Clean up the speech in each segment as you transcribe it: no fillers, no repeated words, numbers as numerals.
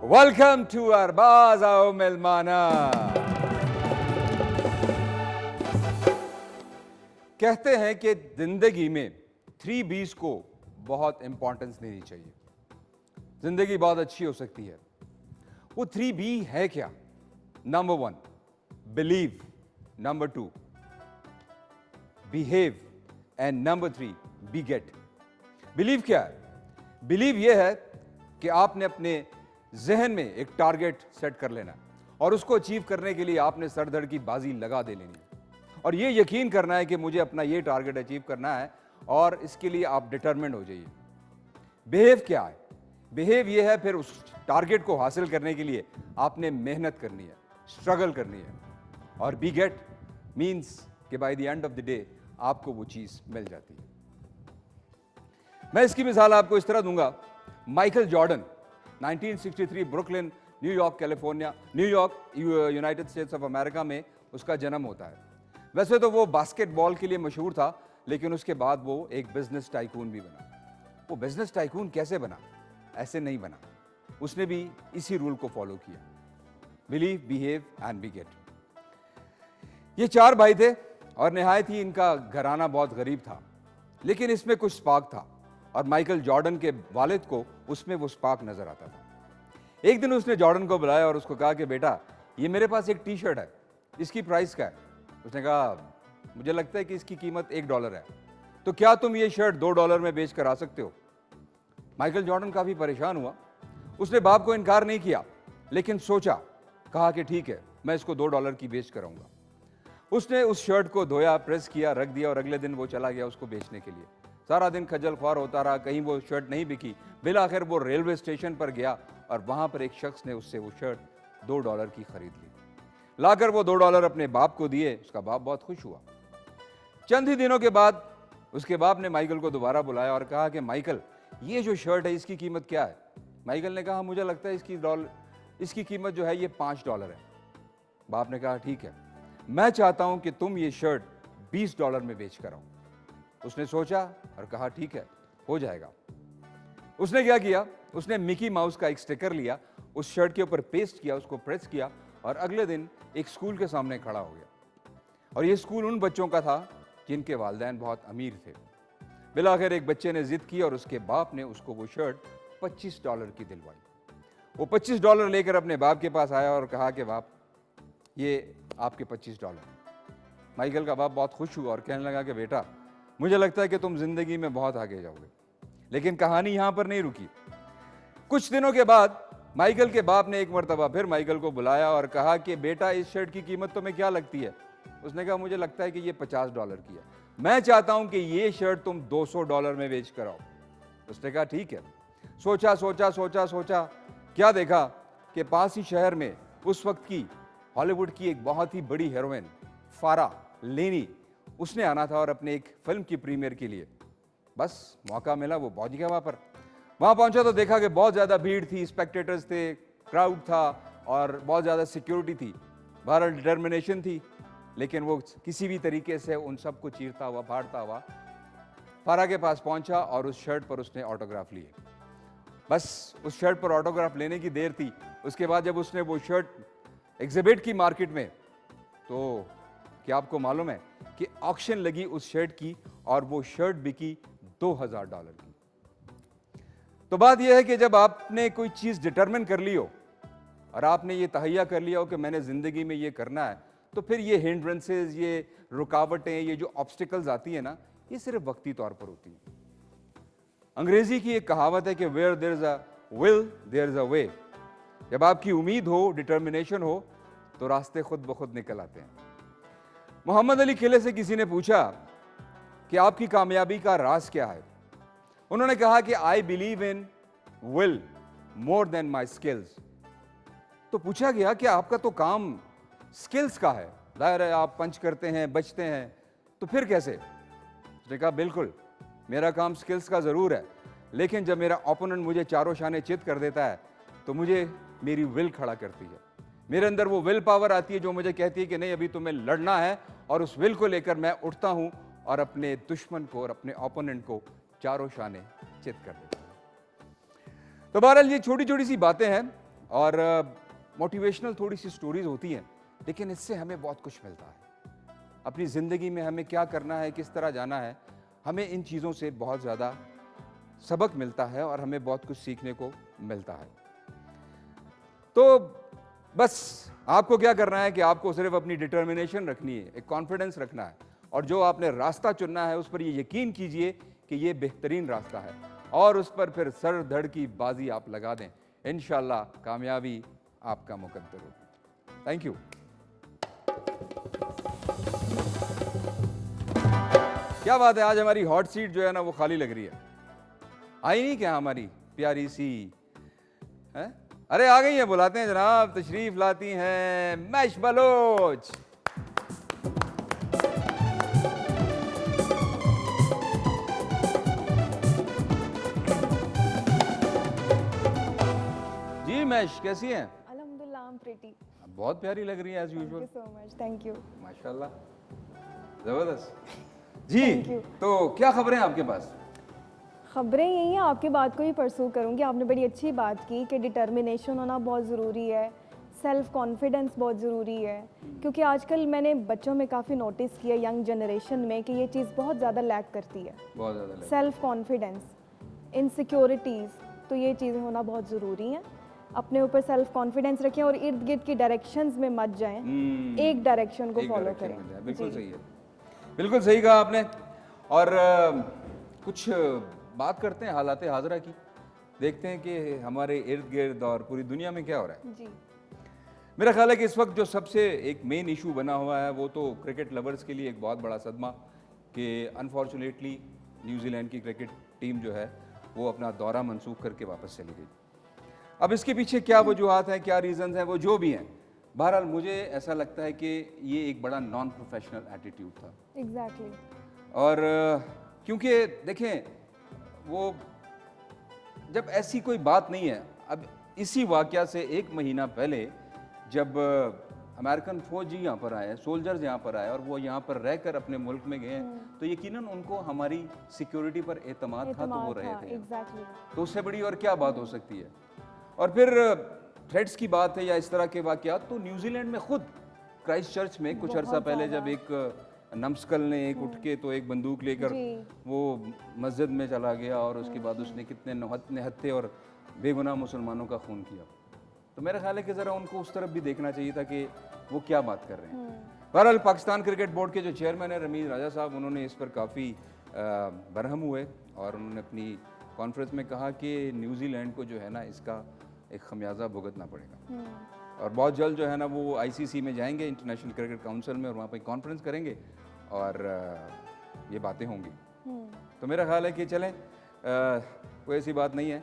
Welcome to Arbaaz आओ मेलमाना। कहते हैं कि जिंदगी में 3 B's को बहुत इंपॉर्टेंस देनी चाहिए। जिंदगी बहुत अच्छी हो सकती है। वो 3B है क्या? Number 1 believe, number 2 behave and number 3 beget. Believe क्या है? बिलीव यह है कि आपने अपने जहन में एक टारगेट सेट कर लेना और उसको अचीव करने के लिए आपने सर धड़ की बाजी लगा दे लेनी है और ये यकीन करना है कि मुझे अपना ये टारगेट अचीव करना है और इसके लिए आप डिटरमिन्ड हो जाइए। बिहेव क्या है? बिहेव ये है फिर उस टारगेट को हासिल करने के लिए आपने मेहनत करनी है, स्ट्रगल करनी है। और बीगेट मीन्स कि by the end of the day आपको वो चीज मिल जाती है। मैं इसकी मिसाल आपको इस तरह दूंगा। Michael Jordan 1963 Brooklyn, New York, California, New York, United states of America में उसका जन्म होता है। वैसे तो वो बास्केटबॉल के लिए मशहूर था, लेकिन उसके बाद वो एक बिजनेस टाइकून भी बना। वो बिजनेस टाइकून कैसे बना? ऐसे नहीं बना, उसने भी इसी रूल को फॉलो किया, बिलीव, बिहेव एंड बीगेट। ये 4 भाई थे और निहायत ही इनका घराना बहुत गरीब था, लेकिन इसमें कुछ स्पार्क था और माइकल जॉर्डन के वालिद को उसमें वो स्पार्क नजर आता था। एक दिन उसने जॉर्डन को बुलाया और उसको कहा कि बेटा, ये मेरे पास एक टी-शर्ट है, इसकी प्राइस क्या है? उसने कहा मुझे लगता है कि इसकी कीमत $1 है, तो क्या तुम ये शर्ट $2 में बेच कर आ सकते हो? माइकल जॉर्डन काफी परेशान हुआ। उसने बाप को इनकार नहीं किया, लेकिन सोचा, कहा कि ठीक है, मैं इसको $2 की बेच कर आऊंगा। उसने उस शर्ट को धोया, प्रेस किया, रख दिया और अगले दिन वो चला गया उसको बेचने के लिए। सारा दिन खज्जल ख्वार होता रहा, कहीं वो शर्ट नहीं बिकी। बिल आखिर वो रेलवे स्टेशन पर गया और वहां पर एक शख्स ने उससे वो शर्ट $2 की खरीद ली। लाकर वो $2 अपने बाप को दिए। उसका बाप बहुत खुश हुआ। चंद ही दिनों के बाद उसके बाप ने माइकल को दोबारा बुलाया और कहा कि माइकल, ये जो शर्ट है इसकी कीमत क्या है? माइकल ने कहा मुझे लगता है इसकी कीमत जो है ये $5 है। बाप ने कहा ठीक है, मैं चाहता हूं कि तुम ये शर्ट $20 में बेच कर आओ। उसने सोचा और कहा ठीक है, हो जाएगा। उसने क्या किया? उसने मिकी माउस का एक स्टिकर लिया, उस शर्ट के ऊपर पेस्ट किया, उसको प्रेस किया और अगले दिन एक स्कूल के सामने खड़ा हो गया। और ये स्कूल उन बच्चों का था जिनके वालिदैन बहुत अमीर थे। बिलाखिर एक बच्चे ने जिद की और उसके बाप ने उसको वो शर्ट $25 की दिलवाई। वो $25 लेकर अपने बाप के पास आया और कहा कि बाप, ये आपके $25। माइकल का बाप बहुत खुश हुआ और कहने लगा कि बेटा, मुझे लगता है कि तुम जिंदगी में बहुत आगे जाओगे। लेकिन कहानी यहां पर नहीं रुकी। कुछ दिनों के बाद माइकल के बाप ने एक मर्तबा फिर माइकल को बुलाया और कहा कि बेटा, इस शर्ट की कीमत तुम्हें क्या लगती है? उसने कहा मुझे लगता है कि ये $50 की है, मैं चाहता हूं कि ये शर्ट तुम $200 में बेच कर आओ। उसने कहा ठीक है। सोचा सोचा सोचा सोचा, क्या देखा कि पास ही शहर में उस वक्त की हॉलीवुड की एक बहुत ही बड़ी हीरोइन फारा लेनी, उसने आना था और अपने एक फिल्म की प्रीमियर के लिए। बस मौका मिला, वो पहुंच गया वहां पर। वहां पहुंचा तो देखा कि बहुत ज्यादा भीड़ थी, स्पेक्टेटर्स थे, क्राउड था और बहुत ज्यादा सिक्योरिटी थी। बहरहाल डिटर्मिनेशन थी, लेकिन वो किसी भी तरीके से उन सबको चीरता हुआ, फाड़ता हुआ फारा के पास पहुंचा और उस शर्ट पर उसने ऑटोग्राफ लिए। बस उस शर्ट पर ऑटोग्राफ लेने की देर थी। उसके बाद जब उसने वो शर्ट एग्जिबिट की मार्केट में, तो क्या आपको मालूम है कि ऑक्शन लगी उस शर्ट की और वो शर्ट बिकी $2000 की। तो बात यह है कि जब आपने कोई चीज डिटरमिन कर ली हो और आपने ये तहैया कर लिया हो कि मैंने जिंदगी में ये करना है, तो फिर ये हिंड्रेंसेस, ये रुकावटें, ये जो ऑब्स्टिकल्स आती है ना, ये सिर्फ वक्ती तौर पर होती है। अंग्रेजी की एक कहावत है कि where there is a will there is a way. जब आपकी उम्मीद हो, डिटर्मिनेशन हो, तो रास्ते खुद ब खुद निकल आते हैं। मोहम्मद अली किले से किसी ने पूछा कि आपकी कामयाबी का राज क्या है? उन्होंने कहा कि I believe in will more than my skills. तो पूछा गया कि आपका तो काम स्किल्स का है, जाहिर है आप पंच करते हैं, बचते हैं, तो फिर कैसे? उसने कहा बिल्कुल, मेरा काम स्किल्स का जरूर है, लेकिन जब मेरा ओपोनेंट मुझे चारों शाने चित कर देता है तो मुझे मेरी विल खड़ा करती है। मेरे अंदर वो विल पावर आती है जो मुझे कहती है कि नहीं, अभी तुम्हें लड़ना है, और उस विल को लेकर मैं उठता हूं और अपने दुश्मन को और अपने ओपोनेंट को चारों शाने चित कर देता हूं। तो बहरहाल ये छोटी छोटी सी बातें हैं और मोटिवेशनल थोड़ी सी स्टोरीज होती हैं, लेकिन इससे हमें बहुत कुछ मिलता है। अपनी ज़िंदगी में हमें क्या करना है, किस तरह जाना है, हमें इन चीज़ों से बहुत ज़्यादा सबक मिलता है और हमें बहुत कुछ सीखने को मिलता है। तो बस आपको क्या करना है कि आपको सिर्फ अपनी डिटर्मिनेशन रखनी है, एक कॉन्फिडेंस रखना है, और जो आपने रास्ता चुनना है उस पर ये यकीन कीजिए कि ये बेहतरीन रास्ता है, और उस पर फिर सर धड़ की बाजी आप लगा दें। इंशाल्लाह कामयाबी आपका मुकद्दर होगी। Thank you. क्या बात है, आज हमारी हॉट सीट जो है ना वो खाली लग रही है। आई नहीं क्या हमारी प्यारी सी है? अरे आ गई है, बुलाते हैं जनाब, तशरीफ लाती हैं मैश बलोच। जी मैश, कैसी हैं? अल्हम्दुलिल्लाह, I'm pretty. बहुत प्यारी लग रही है as usual. Thank you so much. Thank you. माशाल्लाह, जबरदस्त। जी Thank you. तो क्या खबरें हैं आपके पास? खबरें यही हैं, आपकी बात को ही परसू करूँगी। आपने बड़ी अच्छी बात की कि डिटर्मिनेशन होना बहुत ज़रूरी है, सेल्फ कॉन्फिडेंस बहुत ज़रूरी है, क्योंकि आजकल मैंने बच्चों में काफ़ी नोटिस किया, यंग जनरेशन में, कि ये चीज़ बहुत ज़्यादा लैक करती है। बहुत ज़्यादा सेल्फ कॉन्फिडेंस, इनसिक्योरिटीज़, तो ये चीज़ें होना बहुत ज़रूरी हैं। अपने ऊपर सेल्फ कॉन्फिडेंस रखें और इर्द गिर्द की डायरेक्शंस में मत जाएं, एक डायरेक्शन को फॉलो करें। बिल्कुल सही है, बिल्कुल सही कहा आपने। और कुछ बात करते हैं हालात हाजरा की, देखते हैं कि हमारे इर्द गिर्द और पूरी दुनिया में क्या हो रहा है। जी। मेरा ख्याल है कि इस वक्त जो सबसे एक मेन इशू बना हुआ है वो तो क्रिकेट लवर्स के लिए एक बहुत बड़ा सदमा, कि अनफॉर्चुनेटली न्यूजीलैंड की क्रिकेट टीम जो है वो अपना दौरा मंसूख करके वापस चली गई। अब इसके पीछे क्या वजूहात हैं, क्या रीज़न्स हैं, वो जो भी हैं, बहरहाल मुझे ऐसा लगता है कि ये एक बड़ा नॉन प्रोफेशनल एटीट्यूड था। एग्जैक्टली। और क्योंकि देखें, वो जब ऐसी कोई बात नहीं है, अब इसी वाकया से एक महीना पहले जब अमेरिकन फौजी यहाँ पर आए, सोल्जर्स यहाँ पर आए और वो यहाँ पर रहकर अपने मुल्क में गए, तो यकीनन उनको हमारी सिक्योरिटी पर एतमाद था, तो वो रहे थे। एग्जैक्टली। तो उससे बड़ी और क्या बात हो सकती है। और फिर थ्रेट्स की बात है या इस तरह के वाकयात, तो न्यूजीलैंड में खुद क्राइस्ट चर्च में कुछ अरसा पहले जब एक नमस्कल ने एक उठ के तो एक बंदूक लेकर वो मस्जिद में चला गया और उसके बाद उसने कितने निहत्थे और बेगुनाह मुसलमानों का खून किया, तो मेरा ख्याल है कि ज़रा उनको उस तरफ भी देखना चाहिए था कि वो क्या बात कर रहे हैं। बहरहाल पाकिस्तान क्रिकेट बोर्ड के जो चेयरमैन है रमीज़ राजा साहब, उन्होंने इस पर काफ़ी बरहम हुए और उन्होंने अपनी कॉन्फ्रेंस में कहा कि न्यूजीलैंड को जो है ना इसका एक खमियाजा भुगतना पड़ेगा, और बहुत जल्द जो है ना वो आईसीसी में जाएंगे, इंटरनेशनल क्रिकेट काउंसिल में, और वहाँ पर कॉन्फ्रेंस करेंगे और ये बातें होंगी। तो मेरा ख्याल है कि चलें, कोई ऐसी बात नहीं है,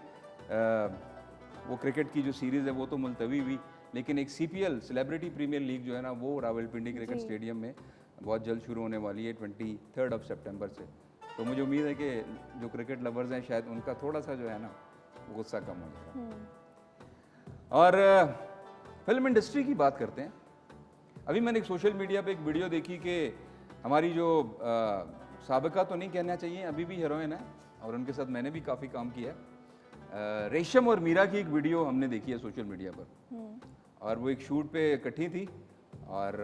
वो क्रिकेट की जो सीरीज़ है वो तो मुलतवी हुई, लेकिन एक सीपीएल सेलिब्रिटी प्रीमियर लीग जो है ना वो रावलपिंडी क्रिकेट स्टेडियम में बहुत जल्द शुरू होने वाली है 23 सितंबर से। तो मुझे उम्मीद है कि जो क्रिकेट लवर्स हैं शायद उनका थोड़ा सा जो है ना गुस्सा कम हो जाएगा। और फिल्म इंडस्ट्री की बात करते हैं। अभी मैंने एक सोशल मीडिया पे एक वीडियो देखी कि हमारी जो साबिका तो नहीं कहना चाहिए, अभी भी हीरोइन है और उनके साथ मैंने भी काफ़ी काम किया है, रेशम और मीरा की एक वीडियो हमने देखी है सोशल मीडिया पर, और वो एक शूट पे इकट्ठी थी और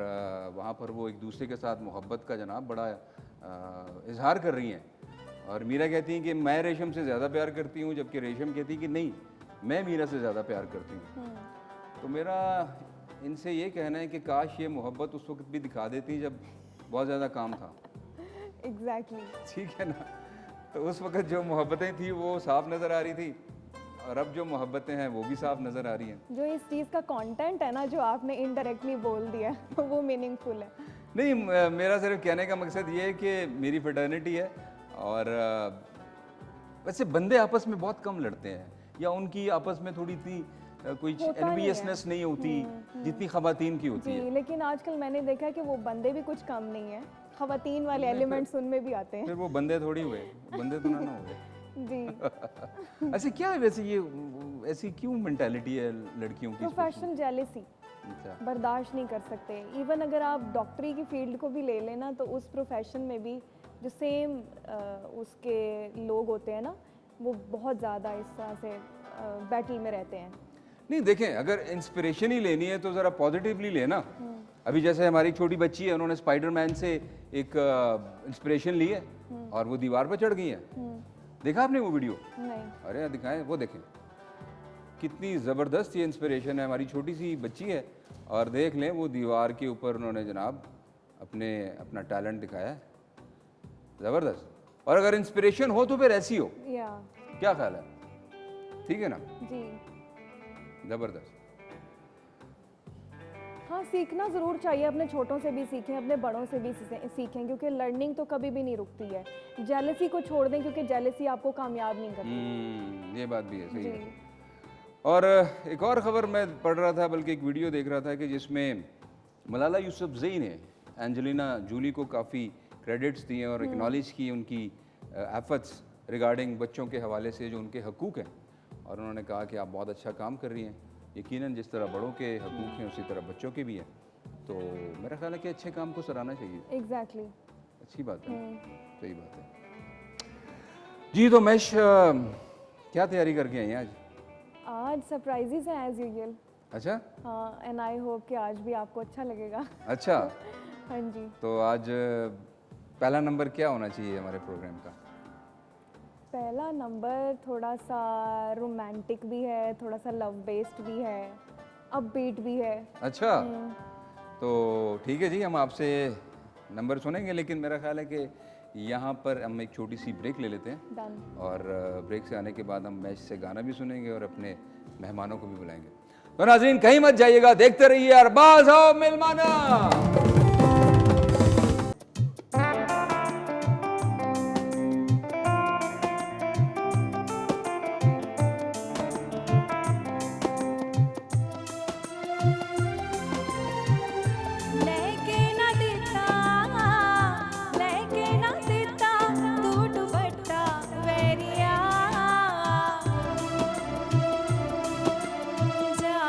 वहाँ पर वो एक दूसरे के साथ मोहब्बत का जनाब बड़ा इजहार कर रही हैं, और मीरा कहती हैं कि मैं रेशम से ज़्यादा प्यार करती हूँ, जबकि रेशम कहती है कि नहीं मैं मीरा से ज़्यादा प्यार करती हूँ। तो मेरा इनसे ये कहना है कि काश ये मोहब्बत उस वक्त भी दिखा देती जब बहुत ज़्यादा काम था। एग्जैक्टली। ठीक है ना, तो उस वक्त जो मोहब्बतें थी वो साफ नज़र आ रही थी, और अब जो मोहब्बतें हैं वो भी साफ नज़र आ रही हैं। जो इस चीज़ का कंटेंट है ना, जो आपने इनडायरेक्टली बोल दिया वो मीनिंगफुल है। नहीं, मेरा सिर्फ कहने का मकसद ये है कि मेरी फ्रेटर्निटी है, और वैसे बंदे आपस में बहुत कम लड़ते हैं, या उनकी आपस में थोड़ी सी कोई एनवियसनेस नहीं होती जितनी खवातीन की होती है। लेकिन आजकल मैंने देखा है कि वो बंदे भी कुछ कम नहीं है, खवातीन वाले एलिमेंट्स उनमें भी आते हैं। फिर वो बंदे थोड़ी हुए, बंदे तो ना हुए। जी। ऐसे क्या है वैसे, ये ऐसी क्यों मेंटालिटी है लड़कियों की? प्रोफेशनल जेलेसी बर्दाश्त नहीं कर सकते। इवन अगर आप डॉक्टरी की फील्ड को भी ले लेना, तो उस प्रोफेशन में भी जो सेम उसके लोग होते हैं ना, वो बहुत ज़्यादा इस तरह से बैटल में रहते हैं। नहीं देखें, अगर इंस्पिरेशन ही लेनी है तो ज़रा पॉजिटिवली लेना। अभी जैसे हमारी एक छोटी बच्ची है, उन्होंने स्पाइडरमैन से एक इंस्पिरेशन ली है और वो दीवार पर चढ़ गई है। देखा आपने वो वीडियो? नहीं। अरे दिखाएं, वो देखें कितनी ज़बरदस्त ये इंस्पिरेशन है। हमारी छोटी सी बच्ची है और देख लें वो दीवार के ऊपर उन्होंने जनाब अपना टैलेंट दिखाया है, ज़बरदस्त। और अगर इंस्पिरेशन हो तो फिर ऐसी हो, या क्या ख्याल है? ठीक है ना? जी ज़बरदस्त। हाँ, सीखना ज़रूर चाहिए, अपने छोटों से भी सीखें, अपने बड़ों से भी सीखें, क्योंकि लर्निंग तो कभी भी नहीं रुकती है। जेलसी को छोड़ दें, क्योंकि जेलसी आपको कामयाब नहीं करती। ये बात भी है, सही जी। है। और एक और ख़बर मैं पढ़ रहा था, बल्कि एक वीडियो देख रहा था कि जिसमें मलाला यूसुफजई ने एंजेलिना जूली को काफ़ी क्रेडिट्स दिए और एक्नॉलेज की उनकी एफर्ट्स रिगार्डिंग बच्चों के हवाले से जो उनके हकूक़ हैं। और उन्होंने कहा कि आप बहुत अच्छा काम कर रही हैं, यकीनन जिस तरह बड़ों के हकूक़ हैं उसी तरह बच्चों के भी हैं। तो मेरा ख्याल है कि अच्छे काम को सराहना चाहिए। एग्जैक्टली। अच्छी बात है, सही बात है जी। तो मैश क्या तैयारी करके आई हैं आज? आज सरप्राइजेज हैं एज यूजुअल। अच्छा। हाँ, एंड आई होप कि आज भी आपको अच्छा लगेगा। अच्छा, हाँ जी। तो आज पहला नंबर क्या होना चाहिए हमारे प्रोग्राम का? पहला नंबर थोड़ा सा रोमांटिक भी है, थोड़ा सा लव बेस्ड भी है, अपबीट भी है। अच्छा, तो ठीक है जी, हम आपसे नंबर सुनेंगे, लेकिन मेरा ख्याल है कि यहाँ पर हम एक छोटी सी ब्रेक ले लेते हैं। डन। और ब्रेक से आने के बाद हम मैच से गाना भी सुनेंगे और अपने मेहमानों को भी बुलाएंगे। तो नाज़रीन कहीं मत जाइएगा, देखते रहिए अरबाज़ आओ मेहमाना। जा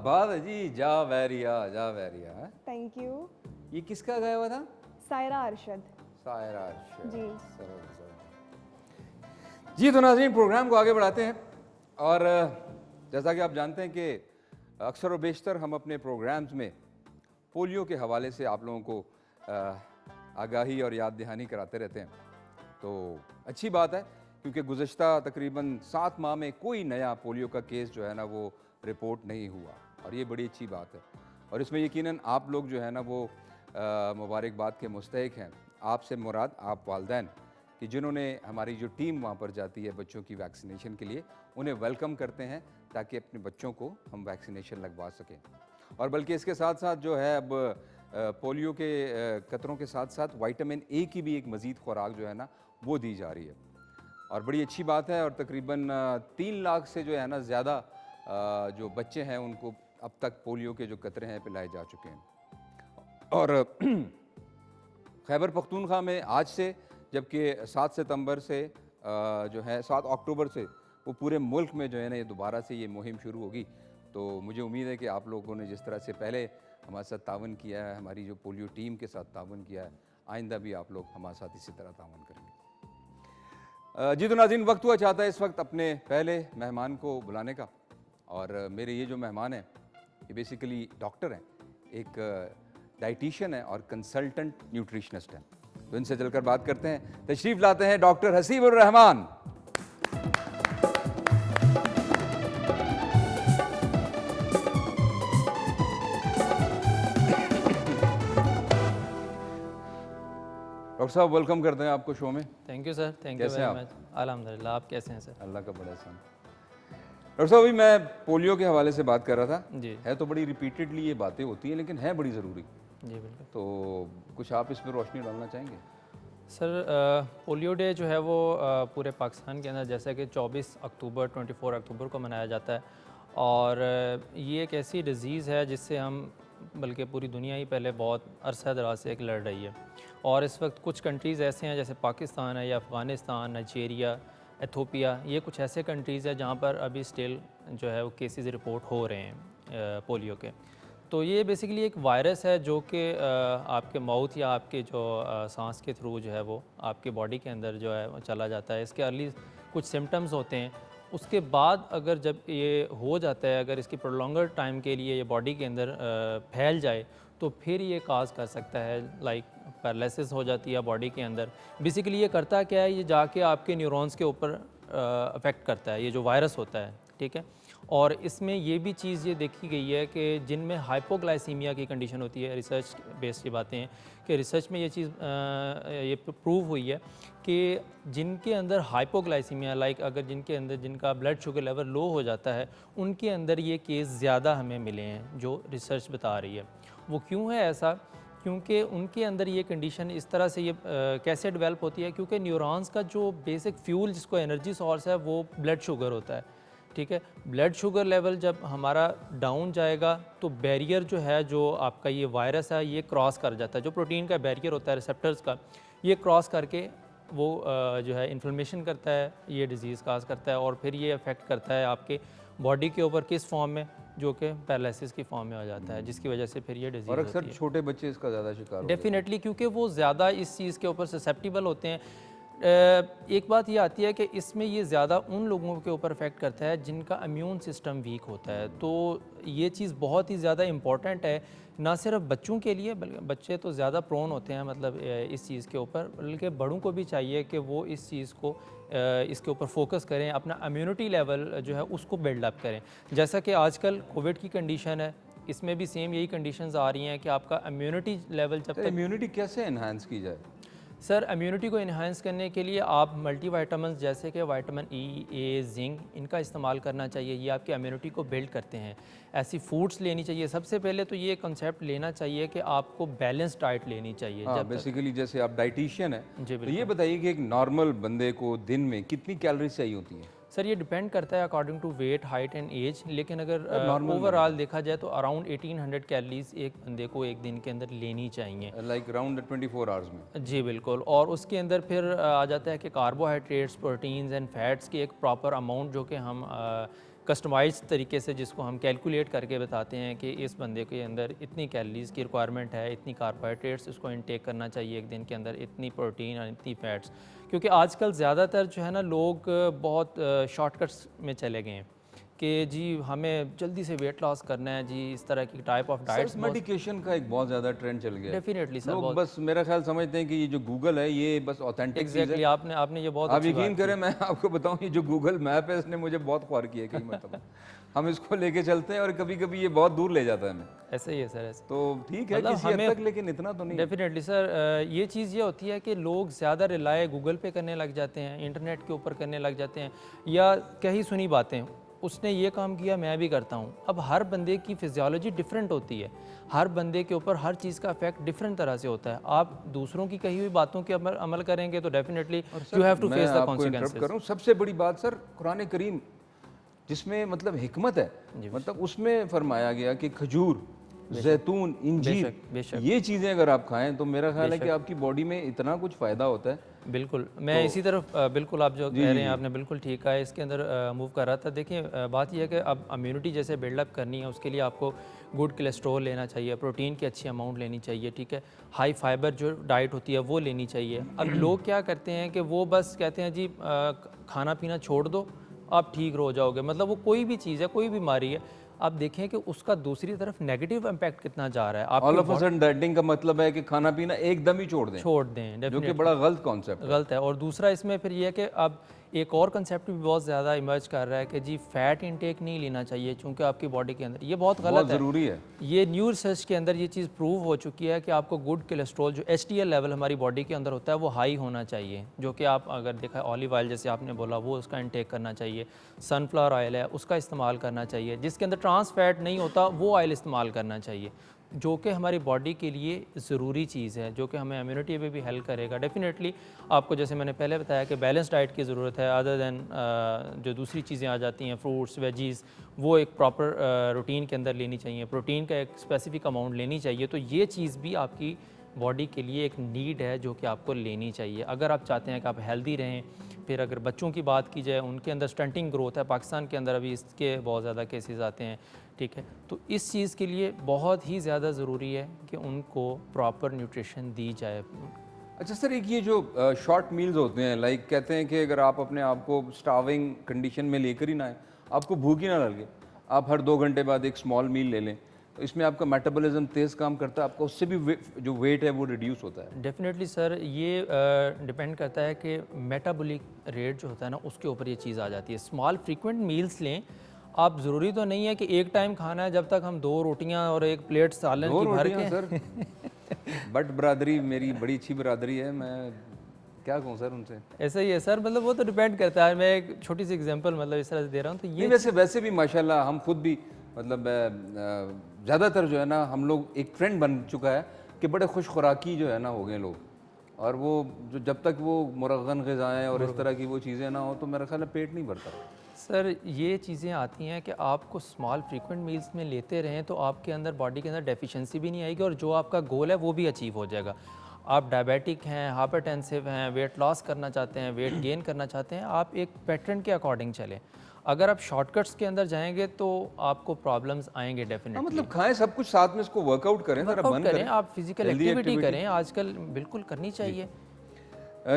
बात है जी, जा वैरिया है। Thank you. ये किसका गाया हुआ था? सायरा अरशद। सायरा अरशद। जी। जी तो नाज़रीन, प्रोग्राम को आगे बढ़ाते हैं। और जैसा कि आप जानते हैं कि अक्सर और बेशतर हम अपने प्रोग्राम्स में पोलियो के हवाले से आप लोगों को आगाही और याद दहानी कराते रहते हैं। तो अच्छी बात है, क्योंकि गुज़श्ता तकरीबन 7 माह में कोई नया पोलियो का केस जो है ना वो रिपोर्ट नहीं हुआ, और ये बड़ी अच्छी बात है। और इसमें यकीनन आप लोग जो है ना वो मुबारकबाद के मुस्तहिक हैं। आपसे मुराद आप वालिदैन कि जिन्होंने हमारी जो टीम वहाँ पर जाती है बच्चों की वैक्सीनेशन के लिए, उन्हें वेलकम करते हैं ताकि अपने बच्चों को हम वैक्सीनेशन लगवा सकें। और बल्कि इसके साथ साथ जो है अब पोलियो के कतरों के साथ साथ विटामिन ए की भी एक मज़ीद खुराक जो है ना वो दी जा रही है, और बड़ी अच्छी बात है। और तकरीबन 3 लाख से जो है ना ज़्यादा जो बच्चे हैं उनको अब तक पोलियो के जो कतरे हैं पिलाए जा चुके हैं। और खैबर पख्तूनख्वा में आज से, जबकि 7 सितंबर से जो है 7 अक्टूबर से वो पूरे मुल्क में जो है ना ये दोबारा से ये मुहिम शुरू होगी। तो मुझे उम्मीद है कि आप लोगों ने जिस तरह से पहले हमारे साथ तावन किया है, हमारी जो पोलियो टीम के साथ तावन किया है, आइंदा भी आप लोग हमारे साथ इसी तरह तावन करेंगे। जी तो नाज़रीन, वक्त हुआ चाहता है इस वक्त अपने पहले मेहमान को बुलाने का। और मेरे ये जो मेहमान हैं ये बेसिकली डॉक्टर हैं, एक डाइटिशियन है और कंसल्टेंट न्यूट्रिशनिस्ट हैं। तो इनसे चलकर बात करते हैं। तशरीफ़ लाते हैं डॉक्टर हसीबुर रहमान। डॉक्टर साहब, वेलकम करते हैं आपको शो में। Thank you sir, thank you कैसे हैं वेरी मच। अल्हम्दुलिल्लाह, आप कैसे हैं सर? अल्लाह का बड़ा एहसान। डॉक्टर साहब, अभी मैं पोलियो के हवाले से बात कर रहा था। जी है तो बड़ी रिपीटेडली ये बातें होती हैं, लेकिन है बड़ी ज़रूरी। जी बिल्कुल तो कुछ आप इस पर रोशनी डालना चाहेंगे? सर, पोलियो डे जो है वो पूरे पाकिस्तान के अंदर जैसा कि 24 अक्टूबर 24 अक्टूबर को मनाया जाता है। और ये एक ऐसी डिज़ीज़ है जिससे हम, बल्कि पूरी दुनिया ही पहले बहुत अरसा दराज से एक लड़ रही है। और इस वक्त कुछ कंट्रीज़ ऐसे हैं जैसे पाकिस्तान है या अफ़गानिस्तान, नाइजीरिया, एथोपिया, ये कुछ ऐसे कंट्रीज़ हैं जहाँ पर अभी स्टिल जो है वो केसेस रिपोर्ट हो रहे हैं पोलियो के। तो ये बेसिकली एक वायरस है जो कि आपके माउथ या आपके जो सांस के थ्रू जो है वो आपके बॉडी के अंदर जो है वो चला जाता है। इसके अर्ली कुछ सिम्टम्स होते हैं, उसके बाद अगर जब ये हो जाता है, अगर इसकी प्रोलॉन्गर टाइम के लिए ये बॉडी के अंदर फैल जाए तो फिर ये काज कर सकता है, लाइक पैरालिसिस हो जाती है बॉडी के अंदर। बेसिकली ये करता क्या है, ये जाके आपके न्यूरॉन्स के ऊपर अफेक्ट करता है, ये जो वायरस होता है, ठीक है। और इसमें ये भी चीज़ ये देखी गई है कि जिनमें हाइपोग्लाइसीमिया की कंडीशन होती है, रिसर्च बेस्ड की बातें हैं कि रिसर्च में ये चीज़ ये प्रूव हुई है कि जिनके अंदर हाइपोग्लाइसीमिया, लाइक अगर जिनके अंदर जिनका ब्लड शुगर लेवल लो हो जाता है, उनके अंदर ये केस ज़्यादा हमें मिले हैं, जो रिसर्च बता रही है। वो क्यों है ऐसा? क्योंकि उनके अंदर ये कंडीशन इस तरह से ये कैसे डेवलप होती है, क्योंकि न्यूरॉन्स का जो बेसिक फ्यूल जिसको एनर्जी सोर्स है वो ब्लड शुगर होता है, ठीक है। ब्लड शुगर लेवल जब हमारा डाउन जाएगा तो बैरियर जो है, जो आपका ये वायरस है, ये क्रॉस कर जाता है। जो प्रोटीन का बैरियर होता है रिसेप्टर्स का, ये क्रॉस करके वो जो है इन्फ्लेमेशन करता है, ये डिज़ीज़ काज करता है, और फिर ये अफेक्ट करता है आपके बॉडी के ऊपर किस फॉर्म में, जो कि पैरालिसिस की फॉर्म में आ जाता है, जिसकी वजह से फिर ये डिजीज़ और अक्सर छोटे बच्चे इसका ज़्यादा शिकार होते हैं। डेफिनेटली, क्योंकि वो ज़्यादा इस चीज़ के ऊपर ससेप्टिबल होते हैं। एक बात ये आती है कि इसमें ये ज़्यादा उन लोगों के ऊपर अफेक्ट करता है जिनका इम्यून सिस्टम वीक होता है। तो ये चीज़ बहुत ही ज़्यादा इम्पॉर्टेंट है, ना सिर्फ बच्चों के लिए, बल्कि बच्चे तो ज़्यादा प्रोन होते हैं मतलब इस चीज़ के ऊपर, बल्कि बड़ों को भी चाहिए कि वो इस चीज़ को इसके ऊपर फोकस करें, अपना इम्यूनिटी लेवल जो है उसको बिल्डअप करें। जैसा कि आजकल कोविड की कंडीशन है, इसमें भी सेम यही कंडीशंस आ रही हैं कि आपका इम्यूनिटी लेवल जब तक इम्यूनिटी कैसे एनहांस की जाए? सर, इम्यूनिटी को इन्हांस करने के लिए आप मल्टीविटामिन्स जैसे कि विटामिन ई, ए, जिंक, इनका इस्तेमाल करना चाहिए। ये आपकी इम्यूनिटी को बिल्ड करते हैं। ऐसी फूड्स लेनी चाहिए। सबसे पहले तो ये कंसेप्ट लेना चाहिए कि आपको बैलेंस डाइट लेनी चाहिए। हाँ, बेसिकली जैसे आप डाइटिशियन है, जी तो ये बताइए कि एक नॉर्मल बंदे को दिन में कितनी कैलोरीज चाहिए होती है? सर, ये डिपेंड करता है according to weight, height and age, लेकिन अगर ओवरऑल देखा जाए तो अराउंड 1800 कैलोरीज एक बंदे को एक दिन के अंदर लेनी चाहिए, लाइक अराउंड 24 आवर्स में। जी बिल्कुल। और उसके अंदर फिर आ जाता है कि कार्बोहाइड्रेट्स, प्रोटीन्स एंड फैट्स की एक प्रॉपर अमाउंट जो कि हम कस्टमाइज तरीके से जिसको हम कैलकुलेट करके बताते हैं कि इस बंदे के अंदर इतनी कैलोरीज़ की रिक्वायरमेंट है, इतनी कार्बोहाइड्रेट्स इसको इनटेक करना चाहिए एक दिन के अंदर, इतनी प्रोटीन और इतनी फैट्स। क्योंकि आजकल ज़्यादातर जो है ना लोग बहुत शॉर्टकट्स में चले गए हैं कि जी हमें जल्दी से वेट लॉस करना है जी, इस तरह की टाइप ऑफ डाइट्स। मेडिकेशन का एक बहुत ज़्यादा ट्रेंड चल गया है। डेफिनेटली सर, लोग बस मेरा ख्याल समझते हैं कि ये जो गूगल है ये बस ऑथेंटिक चीज़ है। एग्जैक्टली आपने ये बहुत आप अच्छी यकीन बात करें, मैं आपको बताऊं, ये जो गूगल मैप है इसने मुझे बहुत ख्वार किया है कई मरतबा। हम इसको लेके चलते हैं और कभी कभी ये बहुत दूर ले जाता है हमें। की। ऐसे ही है सर, ऐसे। तो ठीक है मतलब किसी हद हमें- तक, लेकिन इतना तो नहीं। डेफिनेटली सर, ये चीज़ ये होती है कि लोग ज़्यादा रिलाय गूगल पे करने लग जाते हैं, इंटरनेट के ऊपर करने लग जाते हैं, या कहीं सुनी बातें, उसने ये काम किया मैं भी करता हूँ। अब हर बंदे की फिजियोलॉजी डिफरेंट होती है, हर बंदे के ऊपर हर चीज़ का इफेक्ट डिफरेंट तरह से होता है। आप दूसरों की कही हुई बातों के अमल करेंगे तो डेफिनेटली यू हैव टू मैं फेस द आपको इंटरप्ट कॉन्सिक्वेंसेस। करूं, सबसे बड़ी बात सर, कुरान करीम जिसमें मतलब हिकमत है, मतलब उसमें फरमाया गया कि खजूर, जैतून, इंजीर, बेशक। ये चीज़ें अगर आप खाएं तो मेरा ख्याल है कि आपकी बॉडी में इतना कुछ फ़ायदा होता है। बिल्कुल, मैं इसी तरफ बिल्कुल आप जो कह रहे हैं आपने बिल्कुल ठीक कहा है, इसके अंदर मूव कर रहा था। देखिए बात यह है कि अब इम्यूनिटी जैसे बिल्डअप करनी है उसके लिए आपको गुड कोलेस्ट्रॉल लेना चाहिए, प्रोटीन की अच्छी अमाउंट लेनी चाहिए, ठीक है, हाई फाइबर जो डाइट होती है वो लेनी चाहिए। अब लोग क्या करते हैं कि वो बस कहते हैं जी खाना पीना छोड़ दो आप ठीक हो जाओगे, मतलब वो कोई भी चीज़ है, कोई बीमारी है, आप देखें कि उसका दूसरी तरफ नेगेटिव इम्पैक्ट कितना जा रहा है। आप all of a sudden dieting का मतलब है कि खाना पीना एकदम ही छोड़ दें, छोड़ दें, जो कि बड़ा गलत कॉन्सेप्ट है। गलत है। और दूसरा इसमें फिर ये है कि अब एक और कंसेप्ट भी बहुत ज़्यादा इमर्ज कर रहा है कि जी फ़ैट इंटेक नहीं लेना चाहिए चूँकि आपकी बॉडी के अंदर, ये बहुत बहुत गलत है। ज़रूरी है। ये न्यू रिसर्च के अंदर ये चीज़ प्रूव हो चुकी है कि आपको गुड कोलेस्ट्रॉल जो HDL लेवल हमारी बॉडी के अंदर होता है वो हाई होना चाहिए, जो कि आप अगर देखा ऑलिव ऑयल जैसे आपने बोला वो उसका इंटेक करना चाहिए, सनफ्लावर ऑयल है उसका इस्तेमाल करना चाहिए, जिसके अंदर ट्रांस फैट नहीं होता वो ऑयल इस्तेमाल करना चाहिए, जो कि हमारी बॉडी के लिए ज़रूरी चीज़ है, जो कि हमें इम्यूनिटी में भी हेल्प करेगा। डेफिनेटली आपको जैसे मैंने पहले बताया कि बैलेंस डाइट की ज़रूरत है, अदर दैन जो दूसरी चीज़ें आ जाती हैं फ्रूट्स वेजीज़, वो एक प्रॉपर रूटीन के अंदर लेनी चाहिए, प्रोटीन का एक स्पेसिफिक अमाउंट लेनी चाहिए। तो ये चीज़ भी आपकी बॉडी के लिए एक नीड है जो कि आपको लेनी चाहिए अगर आप चाहते हैं कि आप हेल्दी रहें। फिर अगर बच्चों की बात की जाए, उनके अंदर स्टंटिंग ग्रोथ है, पाकिस्तान के अंदर अभी इसके बहुत ज़्यादा केसेस आते हैं, ठीक है, तो इस चीज़ के लिए बहुत ही ज़्यादा ज़रूरी है कि उनको प्रॉपर न्यूट्रिशन दी जाए। अच्छा सर, एक ये जो शॉर्ट मील्स होते हैं, लाइक कहते हैं कि अगर आप अपने आप को स्टार्विंग कंडीशन में लेकर ही ना आए, आपको भूख ही ना लगे, आप हर 2 घंटे बाद एक स्मॉल मील ले लें, तो इसमें आपका मेटाबॉलिज्म तेज़ काम करता है, आपका उससे भी जो वेट है वो रिड्यूस होता है। डेफिनेटली सर, ये डिपेंड करता है कि मेटाबॉलिक रेट जो होता है ना उसके ऊपर ये चीज़ आ जाती है। स्मॉल फ्रीक्वेंट मील्स लें आप, ज़रूरी तो नहीं है कि एक टाइम खाना है, जब तक हम 2 रोटियां और 1 प्लेट सालन की भर के सर बट बरादरी मेरी बड़ी अच्छी बरादरी है, मैं क्या कहूँ सर उनसे। ऐसा ही है सर, मतलब वो तो डिपेंड करता है। मैं एक छोटी सी एग्जांपल मतलब इस तरह से दे रहा हूँ, तो ये वैसे भी माशाल्लाह हम खुद भी मतलब ज़्यादातर जो है ना हम लोग एक ट्रेंड बन चुका है कि बड़े खुश खुराकी जो है ना हो गए लोग, और वो जो जब तक वो मुरगन ग़िज़ाएँ और इस तरह की वो चीज़ें ना हो तो मेरा ख्याल है पेट नहीं भरता। सर ये चीज़ें आती हैं कि आपको स्मॉल फ्रीक्वेंट मील्स में लेते रहें तो आपके अंदर बॉडी के अंदर डेफिशिएंसी भी नहीं आएगी और जो आपका गोल है वो भी अचीव हो जाएगा। आप डायबिटिक हैं, हाइपरटेंसिव हैं, वेट लॉस करना चाहते हैं, वेट गेन करना चाहते हैं, आप एक पैटर्न के अकॉर्डिंग चलें। अगर आप शॉर्टकट्स के अंदर जाएंगे तो आपको प्रॉब्लम्स आएंगे डेफिनेटली। मतलब खाएं सब कुछ साथ में, इसको वर्कआउट करें, जरा बंद करें, करें, आप फिजिकल एक्टिविटी करें, आजकल बिल्कुल करनी चाहिए।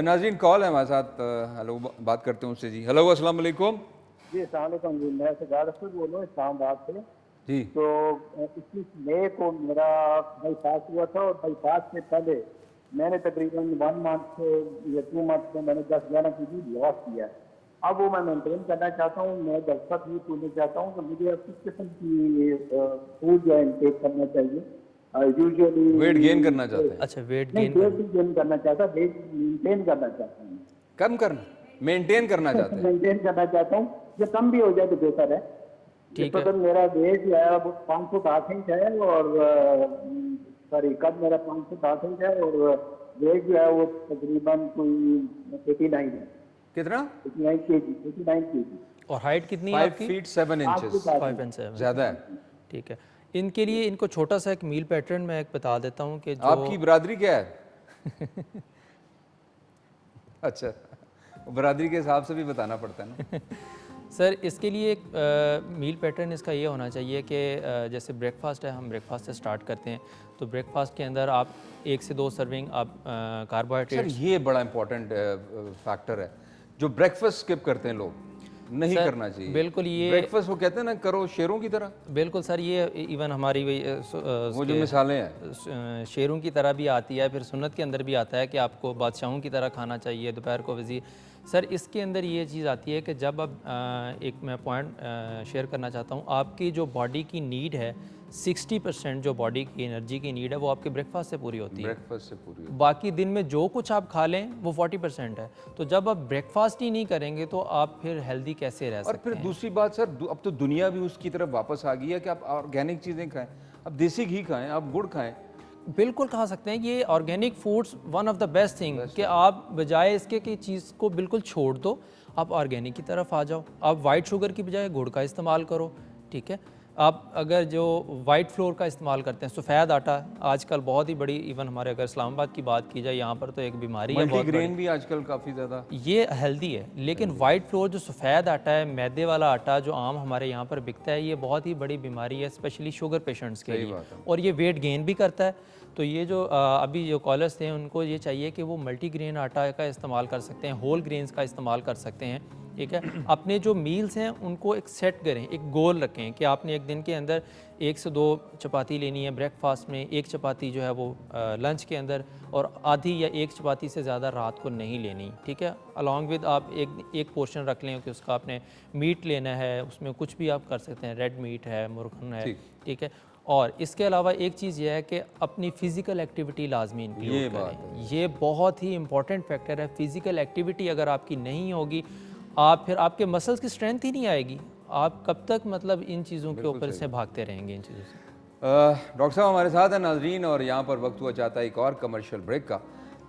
नाज़रीन कॉल है हमारे साथ, हेलो बात करते हैं उससे जी। हेलो अस्सलाम वालेकुम जी, अस्सलाम वालेकुम जी, मैं सजाद अख्तर बोल रहा हूँ इस्लामाबाद से। जी। तो 21 मई को मेरा बाईपास हुआ था और बाईपास से पहले मैंने तकरीबन 1 मंथ या 2 मंथ में मैंने 10-11 केजी लॉस किया है। अब वो मैं मेंटेन करना चाहता हूँ, मैं दरख्त भी पूछना चाहता हूँ कि मुझे अब किस किस्म की फूड जो है इनटेक करना चाहिए। यूजुअली वेट गेन करना चाहते हैं? अच्छा, वेट नहीं, गेन वेट गेन करना चाहता, वेट मेंटेन करना चाहता हूँ, कम करना, मेंटेन करना चाहते हैं? मेंटेन करना चाहता हूँ, जो कम भी हो जाए तो बेहतर है। ठीक है। मेरा वेट जो है वो 5 फुट 8 इंच है और सॉरी कद मेरा 5 फुट 8 इंच है और वेट जो है वो तकरीबन कोई 89 है। कितना? 89 केजी। और हाइट कितनी है 5 आपकी? Feet 7 inches. 5 and 7 ज़्यादा है। ठीक है। इनके लिए इनको छोटा सा एक मील पैटर्न मैं एक बता देता हूँ कि जो आपकी बरादरी क्या है? अच्छा, बरादरी के हिसाब से भी बताना पड़ता है ना। सर इसके लिए एक मील पैटर्न इसका ये होना चाहिए कि जैसे ब्रेकफास्ट है, हम ब्रेकफास्ट से स्टार्ट करते हैं, तो ब्रेकफास्ट के अंदर आप 1 से 2 सर्विंग आप सर कार्बोहाइड्रेट। ये बड़ा इंपॉर्टेंट फैक्टर है, जो ब्रेकफास्ट स्किप करते हैं लोग, नहीं सर, करना चाहिए। बिल्कुल ये ब्रेकफास्ट वो कहते हैं ना, करो शेरों की तरह, बिल्कुल सर, ये इवन हमारी वो जो मिसालें हैं। शेरों की तरह भी आती है, फिर सुन्नत के अंदर भी आता है कि आपको बादशाहों की तरह खाना चाहिए, दोपहर को वज़ीर। सर इसके अंदर ये चीज़ आती है कि जब अब एक मैं पॉइंट शेयर करना चाहता हूँ, आपकी जो बॉडी की नीड है 60% जो बॉडी की एनर्जी की नीड है वो आपके ब्रेकफास्ट से पूरी होती है। ब्रेकफास्ट से पूरी बाकी दिन में जो कुछ आप खा लें वो 40% है। तो जब आप ब्रेकफास्ट ही नहीं करेंगे तो आप फिर हेल्दी कैसे रह और सकते फिर हैं? दूसरी बात सर, अब तो दुनिया भी उसकी तरफ वापस आ गई है कि आप ऑर्गेनिक चीज़ें खाएं, आप देसी घी खाएं, आप गुड़ खाएं। बिल्कुल खा सकते हैं। ये organic foods one of the best thing कि आप बजाय इसके कि चीज़ को बिल्कुल छोड़ दो, आप ऑर्गेनिक की तरफ आ जाओ। आप वाइट शुगर की बजाय गुड़ का इस्तेमाल करो, ठीक है। आप अगर जो वाइट फ्लोर का इस्तेमाल करते हैं, सफ़ेद आटा आजकल बहुत ही बड़ी, इवन हमारे अगर इस्लामाबाद की बात की जाए यहाँ पर तो एक बीमारी है बहुत मल्टीग्रेन भी आजकल काफ़ी ज़्यादा, ये हेल्दी है, लेकिन वाइट फ्लोर जो सफ़ेद आटा है, मैदे वाला आटा जो आम हमारे यहाँ पर बिकता है, ये बहुत ही बड़ी बीमारी है स्पेशली शुगर पेशेंट्स के लिए, और ये वेट गेन भी करता है। तो ये जो अभी जो कॉलर्स थे उनको ये चाहिए कि वो मल्टीग्रेन आटा का इस्तेमाल कर सकते हैं, होल ग्रेन्स का इस्तेमाल कर सकते हैं, ठीक है। अपने जो मील्स हैं उनको एक सेट करें, एक गोल रखें कि आपने एक दिन के अंदर 1 से 2 चपाती लेनी है ब्रेकफास्ट में, 1 चपाती जो है वो लंच के अंदर, और आधी या 1 चपाती से ज़्यादा रात को नहीं लेनी, ठीक है। अलॉन्ग विद आप एक पोर्शन रख लें कि उसका आपने मीट लेना है, उसमें कुछ भी आप कर सकते हैं, रेड मीट है, मुर्गन है, ठीक है। और इसके अलावा एक चीज़ ये है कि अपनी फ़िज़िकल एक्टिविटी लाजमी इंक्लूड करें। ये बहुत ही इंपॉर्टेंट फैक्टर है। फ़िज़िकल एक्टिविटी अगर आपकी नहीं होगी, आप फिर आपके मसल्स की स्ट्रेंथ ही नहीं आएगी। आप कब तक मतलब इन चीज़ों के ऊपर से भागते रहेंगे इन चीज़ों से। डॉक्टर साहब हमारे साथ हैं नाजरीन, और यहाँ पर वक्त हुआ चाहता है एक और कमर्शियल ब्रेक का,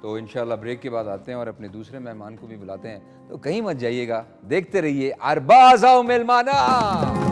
तो इंशाल्लाह ब्रेक के बाद आते हैं और अपने दूसरे मेहमान को भी बुलाते हैं, तो कहीं मत जाइएगा, देखते रहिए अरबाज़ मेलमाना।